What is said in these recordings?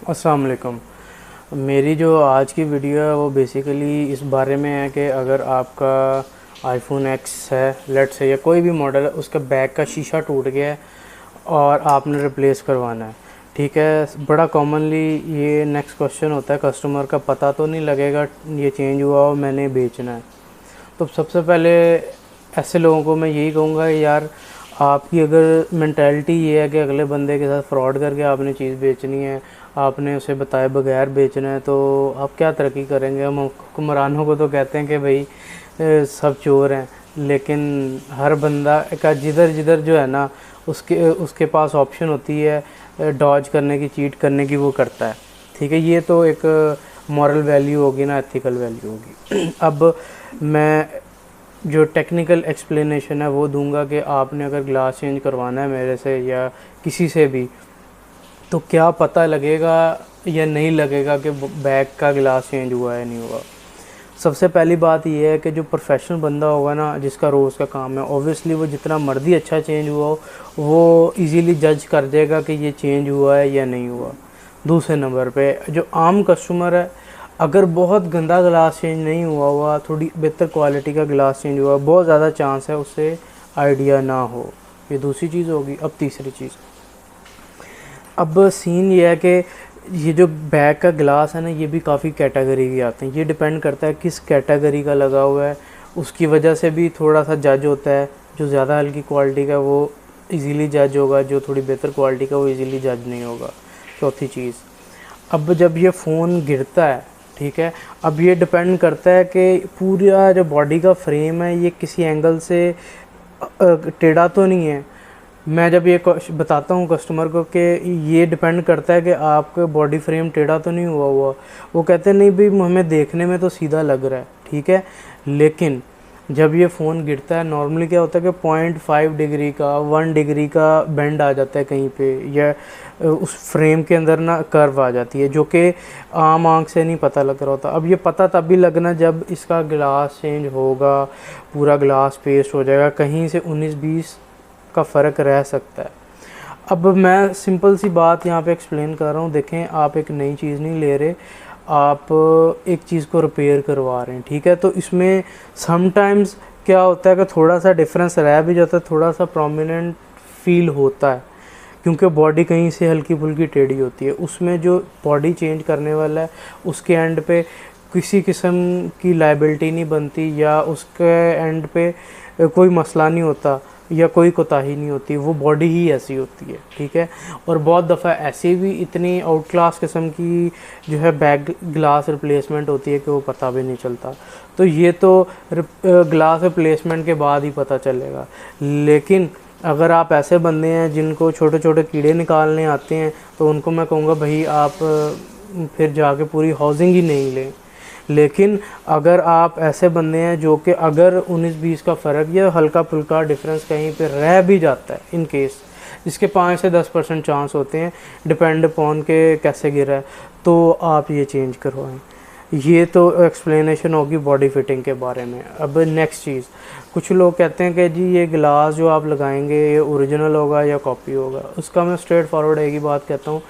अस्सलाम वालेकुम। मेरी जो आज की वीडियो है वो बेसिकली इस बारे में है कि अगर आपका आईफोन एक्स है, लेट से, या कोई भी मॉडल है, उसका बैक का शीशा टूट गया है और आपने रिप्लेस करवाना है। ठीक है, बड़ा कॉमनली ये नेक्स्ट क्वेश्चन होता है कस्टमर का, पता तो नहीं लगेगा ये चेंज हुआ और मैंने बेचना है। तो सबसे पहले ऐसे लोगों को मैं यही कहूँगा, यार आपकी अगर मेंटालिटी ये है कि अगले बंदे के साथ फ्रॉड करके आपने चीज़ बेचनी है, आपने उसे बताए बगैर बेचना है, तो आप क्या तरक्की करेंगे। हम हुक्मरानों को तो कहते हैं कि भाई सब चोर हैं, लेकिन हर बंदा का जिधर जिधर जो है ना उसके उसके पास ऑप्शन होती है डॉज करने की, चीट करने की, वो करता है। ठीक है, ये तो एक मॉरल वैल्यू होगी ना, एथिकल वैल्यू होगी। अब मैं जो टेक्निकल एक्सप्लेनेशन है वो दूंगा कि आपने अगर ग्लास चेंज करवाना है मेरे से या किसी से भी, तो क्या पता लगेगा या नहीं लगेगा कि बैग का ग्लास चेंज हुआ है नहीं हुआ। सबसे पहली बात ये है कि जो प्रोफेशनल बंदा होगा ना, जिसका रोज़ का काम है, ऑब्वियसली वो जितना मर्जी अच्छा चेंज हुआ हो वो इजीली जज कर देगा कि ये चेंज हुआ है या नहीं हुआ। दूसरे नंबर पे जो आम कस्टमर है, अगर बहुत गंदा ग्लास चेंज नहीं हुआ, थोड़ी बेहतर क्वालिटी का ग्लास चेंज हुआ, बहुत ज़्यादा चांस है उससे आइडिया ना हो। ये दूसरी चीज़ होगी। अब तीसरी चीज़, अब सीन ये है कि ये जो बैग का ग्लास है ना, ये भी काफ़ी कैटेगरी के आते हैं। ये डिपेंड करता है किस कैटेगरी का लगा हुआ है, उसकी वजह से भी थोड़ा सा जज होता है। जो ज़्यादा हल्की क्वालिटी का वो इजीली जज होगा, जो थोड़ी बेहतर क्वालिटी का वो इजीली जज नहीं होगा। चौथी चीज़, अब जब ये फ़ोन गिरता है, ठीक है, अब ये डिपेंड करता है कि पूरा जो बॉडी का फ्रेम है ये किसी एंगल से टेढ़ा तो नहीं है। मैं जब ये बताता हूँ कस्टमर को कि ये डिपेंड करता है कि आपका बॉडी फ्रेम टेढ़ा तो नहीं हुआ, वो कहते हैं नहीं भाई, हमें देखने में तो सीधा लग रहा है। ठीक है, लेकिन जब ये फ़ोन गिरता है, नॉर्मली क्या होता है कि 0.5 डिग्री का, 1 डिग्री का बेंड आ जाता है कहीं पे, या उस फ्रेम के अंदर ना कर्व आ जाती है, जो कि आम आंख से नहीं पता लग रहा होता। अब ये पता तब भी लगना जब इसका ग्लास चेंज होगा, पूरा ग्लास पेस्ट हो जाएगा, कहीं से 19-20 का फ़र्क रह सकता है। अब मैं सिंपल सी बात यहाँ पे एक्सप्लेन कर रहा हूँ। देखें, आप एक नई चीज़ नहीं ले रहे, आप एक चीज़ को रिपेयर करवा रहे हैं। ठीक है, तो इसमें समटाइम्स क्या होता है कि थोड़ा सा डिफरेंस रह भी जाता है, थोड़ा सा प्रोमिनेंट फील होता है, क्योंकि बॉडी कहीं से हल्की फुल्की टेढ़ी होती है। उसमें जो बॉडी चेंज करने वाला है उसके एंड पे किसी किस्म की लायबिलिटी नहीं बनती, या उसके एंड पे कोई मसला नहीं होता, या कोई कोताही नहीं होती, वो बॉडी ही ऐसी होती है। ठीक है, और बहुत दफ़ा ऐसी भी इतनी आउट क्लास किस्म की जो है बैक ग्लास रिप्लेसमेंट होती है कि वो पता भी नहीं चलता। तो ये तो ग्लास रिप्लेसमेंट के बाद ही पता चलेगा। लेकिन अगर आप ऐसे बंदे हैं जिनको छोटे छोटे कीड़े निकालने आते हैं, तो उनको मैं कहूँगा भाई आप फिर जाके पूरी हाउसिंग ही नहीं लें। लेकिन अगर आप ऐसे बंदे हैं जो कि अगर 19-20 का फ़र्क या हल्का फुल्का डिफरेंस कहीं पे रह भी जाता है, इन केस जिसके 5 से 10% चांस होते हैं, डिपेंड अपॉन के कैसे गिरा है, तो आप ये चेंज करवाएं। ये तो एक्सप्लेनेशन होगी बॉडी फिटिंग के बारे में। अब नेक्स्ट चीज़, कुछ लोग कहते हैं कि जी ये ग्लास जो आप लगाएंगे ये ओरिजिनल होगा या कॉपी होगा। उसका मैं स्ट्रेट फॉरवर्ड एक ही बात कहता हूँ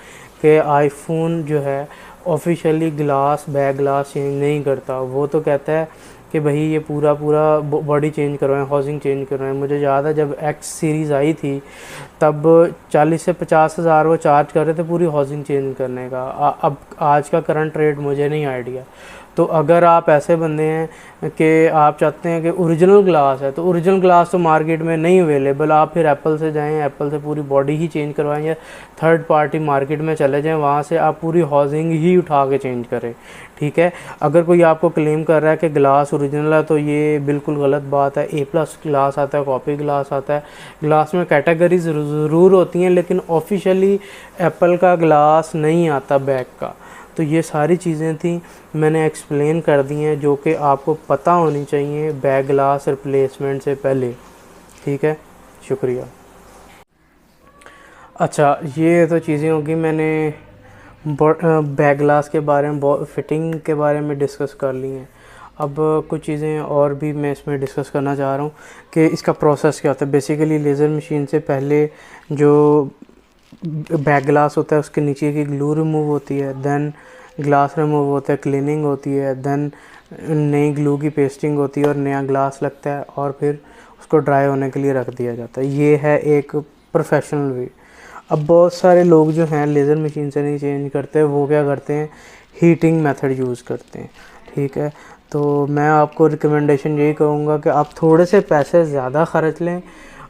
कि आईफोन जो है officially glass, back glass change नहीं करता। वो तो कहता है कि भाई ये पूरा बॉडी चेंज करवाएं, हाउसिंग चेंज करवाएं। मुझे याद है जब एक्स सीरीज़ आई थी तब 40 से 50 हज़ार वो चार्ज कर रहे थे पूरी हाउसिंग चेंज करने का। अब आज का करंट रेट मुझे नहीं आइडिया। तो अगर आप ऐसे बंदे हैं कि आप चाहते हैं कि ओरिजिनल ग्लास है, तो ओरिजिनल ग्लास तो मार्केट में नहीं अवेलेबल, आप फिर एप्पल से जाएं, एप्पल से पूरी बॉडी ही चेंज करवाएं, या थर्ड पार्टी मार्केट में चले जाएं, वहाँ से आप पूरी हाउसिंग ही उठा के चेंज करें। ठीक है, अगर कोई आपको क्लेम कर रहा है कि ग्लास ओरिजिनल है, तो ये बिल्कुल गलत बात है। A+ ग्लास आता है, कॉपी ग्लास आता है, ग्लास में कैटेगरी ज़रूर होती हैं, लेकिन ऑफिशियली एप्पल का ग्लास नहीं आता बैक का। तो ये सारी चीज़ें थी, मैंने एक्सप्लेन कर दी हैं, जो कि आपको पता होनी चाहिए बैक ग्लास रिप्लेसमेंट से पहले। ठीक है, शुक्रिया। अच्छा, ये तो चीज़ें होगी, मैंने बैक ग्लास के बारे में, फिटिंग के बारे में डिस्कस कर ली हैं। अब कुछ चीज़ें और भी मैं इसमें डिस्कस करना चाह रहा हूँ कि इसका प्रोसेस क्या होता है। बेसिकली लेज़र मशीन से पहले जो बैक ग्लास होता है उसके नीचे की ग्लू रिमूव होती है, देन ग्लास रिमूव होता है, क्लीनिंग होती है, देन नई ग्लू की पेस्टिंग होती है और नया ग्लास लगता है और फिर उसको ड्राई होने के लिए रख दिया जाता है। ये है एक प्रोफेशनल वे। अब बहुत सारे लोग जो हैं लेज़र मशीन से नहीं चेंज करते, वो क्या करते हैं, हीटिंग मेथड यूज़ करते हैं। ठीक है, तो मैं आपको रिकमेंडेशन यही कहूँगा कि आप थोड़े से पैसे ज़्यादा ख़र्च लें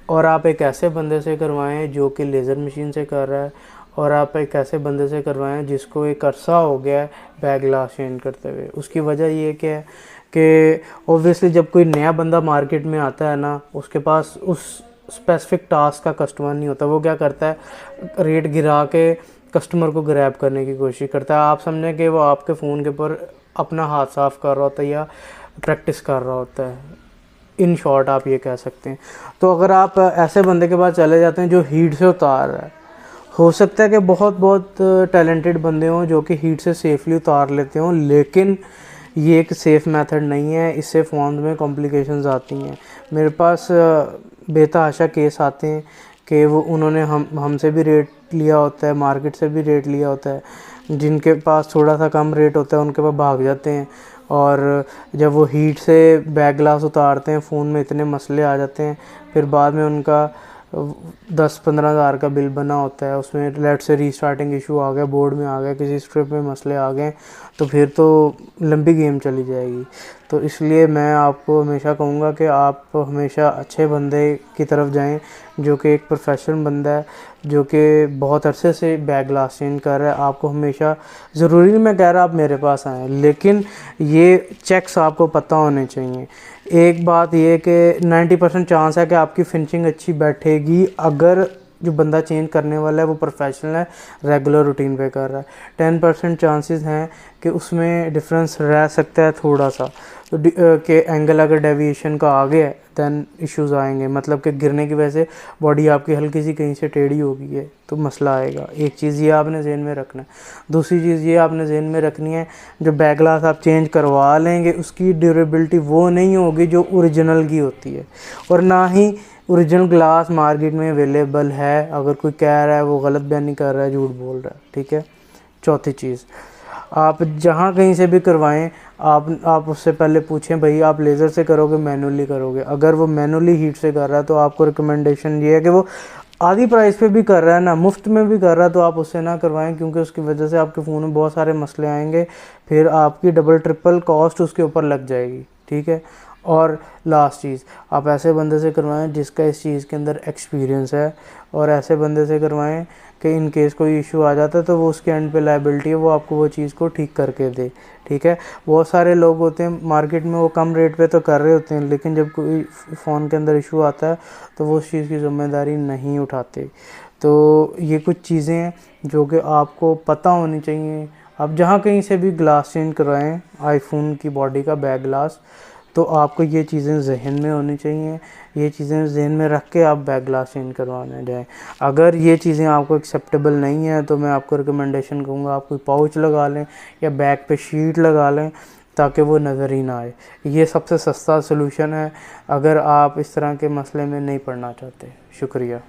और आप एक ऐसे बंदे से करवाएं जो कि लेज़र मशीन से कर रहा है, और आप एक ऐसे बंदे से करवाएं जिसको एक अरसा हो गया है बैक ग्लास चेंज करते हुए। उसकी वजह ये क्या है कि ऑब्वियसली जब कोई नया बंदा मार्केट में आता है ना, उसके पास उस स्पेसिफिक टास्क का कस्टमर नहीं होता। वो क्या करता है, रेट गिरा के कस्टमर को ग्रैब करने की कोशिश करता है। आप समझें कि वो आपके फ़ोन के ऊपर अपना हाथ साफ़ कर रहा होता है या प्रैक्टिस कर रहा होता है, इन शॉर्ट आप ये कह सकते हैं। तो अगर आप ऐसे बंदे के पास चले जाते हैं जो हीट से उतार रहा है, हो सकता है कि बहुत टैलेंटेड बंदे हों जो कि हीट से सेफली उतार लेते हों, लेकिन ये एक सेफ़ मेथड नहीं है। इससे फ़ोन में कॉम्प्लिकेशंस आती हैं। मेरे पास बेतहाशा केस आते हैं कि वो उन्होंने हमसे भी रेट लिया होता है, मार्केट से भी रेट लिया होता है। जिनके पास थोड़ा सा कम रेट होता है उनके पास भाग जाते हैं, और जब वो हीट से बैक ग्लास उतारते हैं फ़ोन में इतने मसले आ जाते हैं, फिर बाद में उनका 10-15 हज़ार का बिल बना होता है। उसमें लेट से रीस्टार्टिंग इशू आ गया, बोर्ड में आ गया, किसी स्ट्रिप में मसले आ गए, तो फिर तो लंबी गेम चली जाएगी। तो इसलिए मैं आपको हमेशा कहूँगा कि आप हमेशा अच्छे बंदे की तरफ जाएं जो कि एक प्रोफेशनल बंदा है, जो कि बहुत अरसे से बैक ग्लास चेंज कर रहा है। आपको हमेशा, ज़रूरी नहीं मैं कह रहा आप मेरे पास आएँ, लेकिन ये चेक्स आपको पता होने चाहिए। एक बात ये कि 90% चांस है कि आपकी फिनिशिंग अच्छी बैठेगी अगर जो बंदा चेंज करने वाला है वो प्रोफेशनल है, रेगुलर रूटीन पे कर रहा है। 10% चांसेस हैं कि उसमें डिफरेंस रह सकता है थोड़ा सा, तो कि एंगल अगर डेविएशन का आ गया दैन इश्यूज़ आएंगे, मतलब कि गिरने की वजह से बॉडी आपकी हल्की सी कहीं से टेढ़ी हो गई है तो मसला आएगा। एक चीज़ ये आपने जहन में रखना है। दूसरी चीज़ ये आपने जहन में रखनी है, जो बैक ग्लास आप चेंज करवा लेंगे उसकी ड्यूरेबिलिटी वो नहीं होगी जो ओरिजिनल की होती है, और ना ही ओरिजिनल ग्लास मार्केट में अवेलेबल है। अगर कोई कह रहा है वो गलत बयानी कर रहा है, झूठ बोल रहा है। ठीक है। चौथी चीज़, आप जहाँ कहीं से भी करवाएं, आप उससे पहले पूछें भाई आप लेज़र से करोगे मैनुअली करोगे। अगर वो मैनुअली हीट से कर रहा है तो आपको रिकमेंडेशन ये है कि वो आधी प्राइस पे भी कर रहा है ना, मुफ्त में भी कर रहा है, तो आप उससे ना करवाएं, क्योंकि उसकी वजह से आपके फ़ोन में बहुत सारे मसले आएंगे, फिर आपकी डबल ट्रिपल कॉस्ट उसके ऊपर लग जाएगी। ठीक है। और लास्ट चीज़, आप ऐसे बंदे से करवाएं जिसका इस चीज़ के अंदर एक्सपीरियंस है, और ऐसे बंदे से करवाएं कि इन केस कोई इशू आ जाता है तो वो उसके एंड पे लायबिलिटी है, वो आपको वो चीज़ को ठीक करके दे। ठीक है। बहुत सारे लोग होते हैं मार्केट में, वो कम रेट पे तो कर रहे होते हैं, लेकिन जब कोई फ़ोन के अंदर इशू आता है तो वो उस चीज़ की ज़िम्मेदारी नहीं उठाते। तो ये कुछ चीज़ें हैं जो कि आपको पता होनी चाहिए। आप जहाँ कहीं से भी ग्लास चेंज करवाएं आईफोन की बॉडी का बैक ग्लास, तो आपको ये चीज़ें जहन में होनी चाहिए। ये चीज़ें जहन में रख के आप बैक ग्लास चेंज करवाने जाएं। अगर ये चीज़ें आपको एक्सेप्टेबल नहीं है तो मैं आपको रिकमेंडेशन कहूँगा आप कोई पाउच लगा लें या बैक पे शीट लगा लें, ताकि वो नज़र ही ना आए। ये सबसे सस्ता सलूशन है अगर आप इस तरह के मसले में नहीं पड़ना चाहते। शुक्रिया।